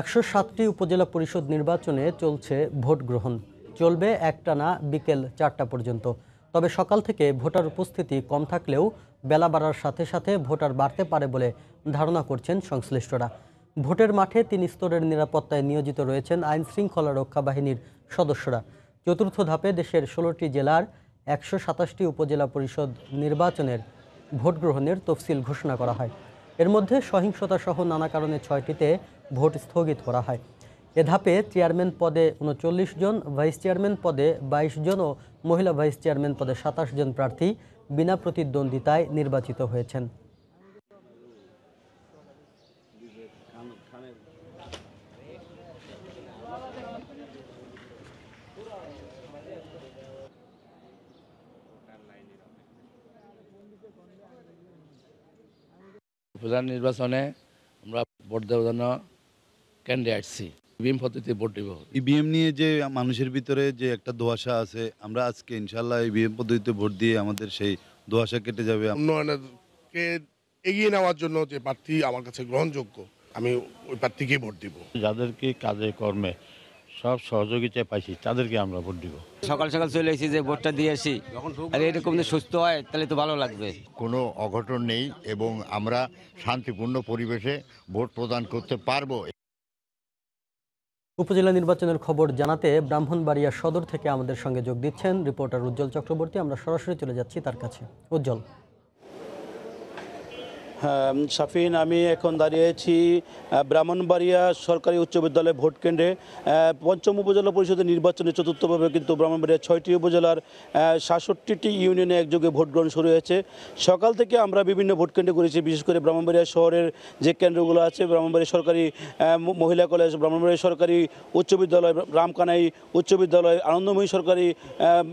১০৭টি উপজেলা পরিষদ নির্বাচনে চলছে ভোট গ্রহণ। চলবে একটানা বিকেল ৪টা পর্যন্ত। তবে সকাল থেকে ভোটার উপস্থিতি কম থাকলেও বেলা বাড়ার সাথে সাথে ভোটার বাড়তে পারে বলে ধারণা করছেন সংশ্লিষ্টরা। ভোটের মাঠে ৩ স্তরের নিরাপত্তায় নিয়োজিত রয়েছেন আইন শৃঙ্খলা রক্ষা বাহিনীর সদস্যরা। চতুর্থ ধাপে দেশের ১৬টি জেলার ১২৭টি উপজেলা পরিষদ নির্বাচনের ভোট গ্রহণের তফসিল ঘোষণা করা হয়। এর মধ্যে সহিংসতা সহ নানা কারণে ৬টিতে ভোট স্থগিত করা হয়। এ ধাপে চেয়ারম্যান পদে ৩৯ জন, ভাইস চেয়ারম্যান পদে ২২ জন ও মহিলা ভাইস চেয়ারম্যান পদে ২৭ জন প্রার্থী বিনা প্রতিদ্বন্দ্বিতায় নির্বাচিত হয়েছেন। প্রধান নির্বাচনে আমরা ভোট দেওয়ার জন্য কেন্দ্রে আসছি। ইভিএম পদ্ধতিতে ভোট দেব। ইভিএম নিয়ে যে মানুষের ভিতরে যে একটা দোয়াশা আছে, আমরা আজকে ইনশাল্লাহ ইভিএম পদ্ধতিতে ভোট দিয়ে আমাদের সেই দোয়াশা কেটে যাবে। উন্নয়নকে এগিয়ে নেওয়ার জন্য যে প্রার্থী আমার কাছে গ্রহণযোগ্য, আমি ওই প্রার্থীকেই ভোট দিব। যাদেরকে কাজে কর্মে সব সহযোগিতা পাইছি তাদেরকে আমরা ভোট দিব। সকাল সকাল চলে এসেছি যে ভোটটা দিয়ে আসি, আর এরকম যে সুস্থ হয় তাহলে তো ভালো লাগবে। কোনো অঘটন নেই এবং আমরা শান্তিপূর্ণ পরিবেশে ভোট প্রদান করতে পারবো। উপজেলা নির্বাচনের খবর জানাতে ব্রাহ্মণবাড়িয়া সদর থেকে আমাদের সঙ্গে যোগ দিচ্ছেন রিপোর্টার উজ্জ্বল চক্রবর্তী। আমরা সরাসরি চলে যাচ্ছি তার কাছে। উজ্জ্বল। শাফিন, আমি এখন দাঁড়িয়েছি ব্রাহ্মণবাড়িয়া সরকারি উচ্চ বিদ্যালয় ভোট কেন্দ্রে। পঞ্চম উপজেলা পরিষদের নির্বাচনে চতুর্থভাবে কিন্তু ব্রাহ্মণবাড়িয়া 6টি উপজেলার ৬৭টি ইউনিয়নে একযোগে ভোট গ্রহণ শুরু হয়েছে। সকাল থেকে আমরা বিভিন্ন ভোট কেন্দ্রে করেছি, বিশেষ করে ব্রাহ্মণবাড়িয়া শহরের যে কেন্দ্রগুলো আছে, ব্রাহ্মণবাড়িয়া সরকারি মহিলা কলেজ, ব্রাহ্মণবাড়িয়া সরকারি উচ্চ বিদ্যালয়, রামকানাই উচ্চ বিদ্যালয়, আনন্দময়ী সরকারি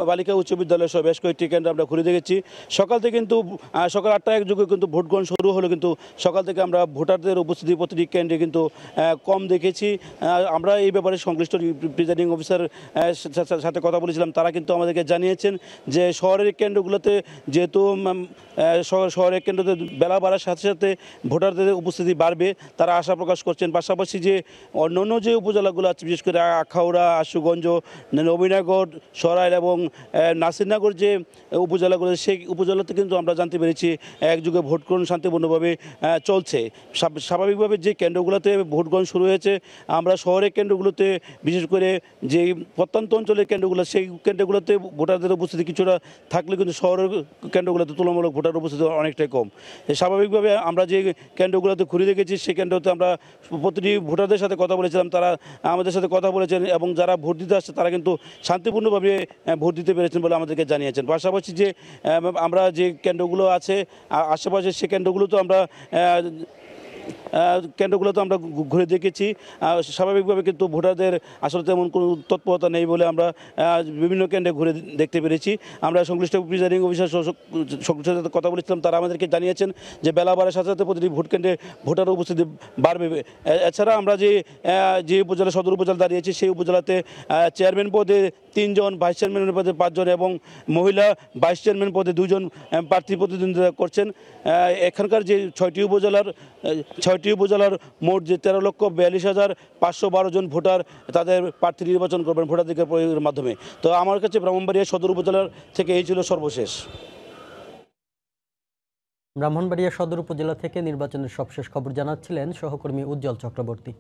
বালিকা উচ্চ বিদ্যালয় সহ বেশ কয়েকটি কেন্দ্র আমরা ঘুরে দেখেছি। সকাল থেকে কিন্তু সকাল 8টা একযোগে কিন্তু ভোট গ্রহণ শুরু হলো, কিন্তু সকাল থেকে আমরা ভোটারদের উপস্থিতি প্রতিটি কেন্দ্রে কিন্তু কম দেখেছি। আমরা এই ব্যাপারে সংশ্লিষ্ট প্রিজাইডিং অফিসার সাথে কথা বলেছিলাম। তারা কিন্তু আমাদেরকে জানিয়েছেন যে শহরের কেন্দ্রগুলোতে যেহেতু শহরের কেন্দ্রতে বেলা বাড়ার সাথে সাথে ভোটারদের উপস্থিতি বাড়বে, তারা আশা প্রকাশ করছেন। পাশাপাশি যে অন্যান্য যে উপজেলাগুলো আছে, বিশেষ করে আখাউড়া, আশুগঞ্জ, নবীনগর, সরাইল এবং নাসিরনগর যে উপজেলাগুলো, সেই উপজেলাতে কিন্তু আমরা জানতে পেরেছি একযোগে ভোট গ্রহণ শান্তিপূর্ণভাবে চলছে। স্বাভাবিকভাবে যে কেন্দ্রগুলোতে ভোট গ্রহণ শুরু হয়েছে, আমরা শহরের কেন্দ্রগুলোতে বিশেষ করে যে প্রত্যন্ত অঞ্চলের কেন্দ্রগুলো, সেই কেন্দ্রগুলোতে ভোটারদের উপস্থিতি কিছুটা থাকলে কিন্তু শহরের কেন্দ্রগুলোতে তুলনামূলক ভোটার উপস্থিতি অনেকটাই কম। স্বাভাবিকভাবে আমরা যে কেন্দ্রগুলোতে ঘুরে দেখেছি, সেই কেন্দ্রতে আমরা প্রতিটি ভোটারদের সাথে কথা বলেছিলাম, তারা আমাদের সাথে কথা বলেছেন এবং যারা ভোট দিতে আসছে তারা কিন্তু শান্তিপূর্ণভাবে ভোট দিতে পেরেছেন বলে আমাদেরকে জানিয়েছেন। পাশাপাশি যে আমরা যে কেন্দ্রগুলো আছে আশেপাশে, সেই কেন্দ্রগুলোতে আমরা ঘুরে দেখেছি। স্বাভাবিকভাবে কিন্তু ভোটারদের আসলে তেমন কোনো তৎপরতা নেই বলে আমরা বিভিন্ন কেন্দ্রে ঘুরে দেখতে পেরেছি। আমরা সংশ্লিষ্ট প্রিজাইডিং অফিসার সংশ্লিষ্ট সাথে কথা বলেছিলাম, তারা আমাদেরকে জানিয়েছেন যে বেলা বাড়ার সাথে সাথে প্রতিটি ভোট কেন্দ্রে ভোটার উপস্থিতি বাড়বে। এছাড়া আমরা যে উপজেলা সদর উপজেলা দাঁড়িয়েছি, সেই উপজেলাতে চেয়ারম্যান পদে 3 জন, ভাইস চেয়ারম্যান পদে 5 জন এবং মহিলা ভাইস চেয়ারম্যান পদে 2 জন প্রার্থী প্রতিদ্বন্দ্বিতা করছেন। এখানকার যে 6টি উপজেলার মোট যে 13,42,512 জন ভোটার তাদের প্রার্থী নির্বাচন করবেন ভোটাধিকার প্রয়োগের মাধ্যমে। তো আমার কাছে ব্রাহ্মণবাড়িয়া সদর উপজেলার থেকে এই ছিল সর্বশেষ। ব্রাহ্মণবাড়িয়া সদর উপজেলা থেকে নির্বাচনের সবশেষ খবর জানাচ্ছিলেন সহকর্মী উজ্জ্বল চক্রবর্তী।